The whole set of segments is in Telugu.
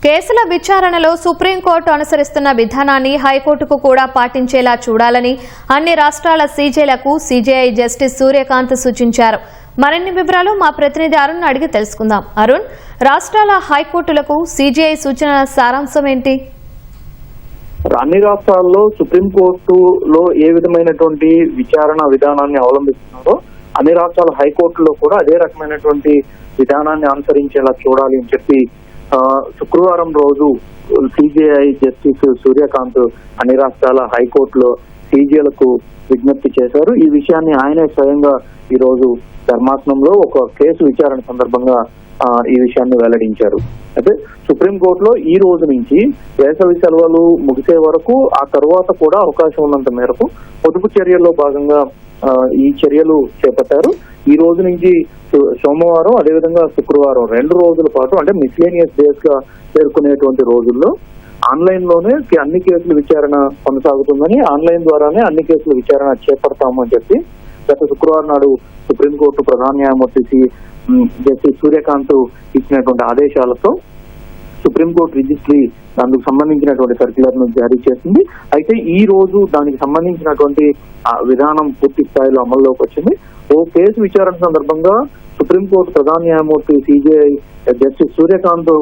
కేసుల విచారణలో సుప్రీంకోర్టు అనుసరిస్తున్న విధానాన్ని హైకోర్టుకు కూడా పాటించేలా చూడాలని అన్ని రాష్ట్రాల సీజేలకు సీజేఐ జస్టిస్ సూర్యకాంత్ సూచించారు. మరిన్ని వివరాలు మా ప్రతినిధి అరుణ్ అడిగి తెలుసుకుందాం. అరుణ్, రాష్ట్రాల హైకోర్టులకు సీజేఐ సూచనల సారాంశం ఏంటి? అన్ని రాష్ట్రాల్లో సుప్రీంకోర్టులో ఏ విధమైనటువంటి విచారణ విధానాన్ని అవలంబిస్తున్నారో అన్ని రాష్ట్రాల హైకోర్టులో కూడా అదే రకమైనటువంటి విధానాన్ని అనుసరించేలా చూడాలి అని చెప్పి శుక్రవారం రోజు సిజేఐ జస్టిస్ సూర్యకాంత్ అన్ని రాష్ట్రాల హైకోర్టులో సీజేలకు విజ్ఞప్తి చేశారు. ఈ విషయాన్ని ఆయనే స్వయంగా ఈ రోజు ధర్మాసనంలో ఒక కేసు విచారణ సందర్భంగా ఈ విషయాన్ని వెల్లడించారు. అయితే సుప్రీంకోర్టులో ఈ రోజు నుంచి వేసవి సెలవులు ముగిసే వరకు ఆ తర్వాత కూడా అవకాశం ఉన్నంత మేరకు పొదుపు చర్యల్లో భాగంగా ఈ చర్యలు చేపట్టారు. ఈ రోజు నుంచి సోమవారం అదేవిధంగా శుక్రవారం 2 రోజుల పాటు అంటే మిస్లేనియస్ డేస్ గా పేర్కొనేటువంటి రోజుల్లో ఆన్లైన్ లోనే అన్ని కేసుల విచారణ కొనసాగుతుందని, ఆన్లైన్ ద్వారానే అన్ని కేసుల విచారణ చేపడతామని చెప్పి గత శుక్రవారం నాడు సుప్రీంకోర్టు ప్రధాన న్యాయమూర్తి జస్టిస్ సూర్యకాంత్ ఇచ్చినటువంటి ఆదేశాలతో సుప్రీంకోర్టు రిజిస్ట్రీ అందుకు సంబంధించినటువంటి సర్క్యులర్ ను జారీ చేసింది. అయితే ఈ రోజు దానికి సంబంధించినటువంటి విధానం పూర్తి స్థాయిలో అమల్లోకి వచ్చింది. ఓ కేసు విచారణ సందర్భంగా సుప్రీంకోర్టు ప్రధాన న్యాయమూర్తి సిజేఐ జస్టిస్ సూర్యకాంత్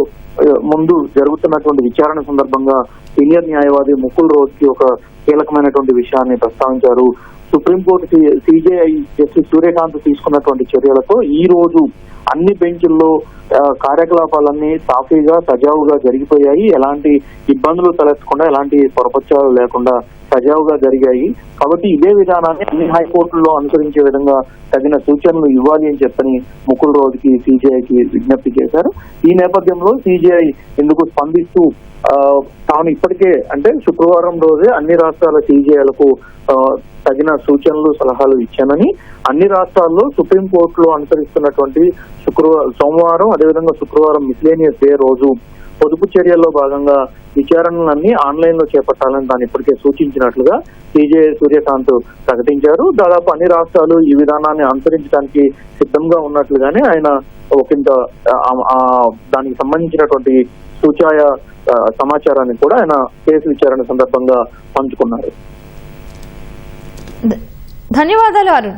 ముందు జరుగుతున్నటువంటి విచారణ సందర్భంగా సీనియర్ న్యాయవాది ముకుల్ రోజ్ కి ఒక కీలకమైనటువంటి విషయాన్ని ప్రస్తావించారు. సుప్రీంకోర్టు సిజేఐ జస్టిస్ సూర్యకాంత్ తీసుకున్నటువంటి చర్యలతో ఈ రోజు అన్ని బెంచ్ల్లో కార్యకలాపాలన్నీ సాఫీగా సజావుగా జరిగిపోయాయి. ఎలాంటి ఇబ్బందులు తలెత్తకుండా, ఎలాంటి పొరపచ్చాలు లేకుండా సజావుగా జరిగాయి. కాబట్టి ఇదే విధానాన్ని అన్ని హైకోర్టుల్లో అనుసరించే విధంగా తగిన సూచనలు ఇవ్వాలి అని చెప్పని ముకుల్ రోజ్కి సిజేఐకి విజ్ఞప్తి చేశారు. ఈ నేపథ్యంలో సిజేఐ ఇందుకు స్పందిస్తూ తాను ఇప్పటికే అంటే శుక్రవారం రోజే అన్ని రాష్ట్రాల సీజేఐలకు తగిన సూచనలు సలహాలు ఇచ్చానని, అన్ని రాష్ట్రాల్లో సుప్రీంకోర్టులో అనుసరిస్తున్నటువంటి సోమవారం అదేవిధంగా శుక్రవారం మిస్లేనియస్ డే రోజు పొదుపు చర్యల్లో భాగంగా విచారణలన్నీ ఆన్లైన్ లో చేపట్టాలని దాన్ని ఇప్పటికే సూచించినట్లుగా సిజేఐ సూర్యకాంత్ ప్రకటించారు. దాదాపు అన్ని రాష్ట్రాలు ఈ విధానాన్ని అనుసరించడానికి సిద్ధంగా ఉన్నట్లుగానే ఆయన ఒకంత దానికి సంబంధించినటువంటి సూచాయ సమాచారాన్ని కూడా ఆయన కేసు విచారణ సందర్భంగా పంచుకున్నారు. ధన్యవాదాలు అరుణ్.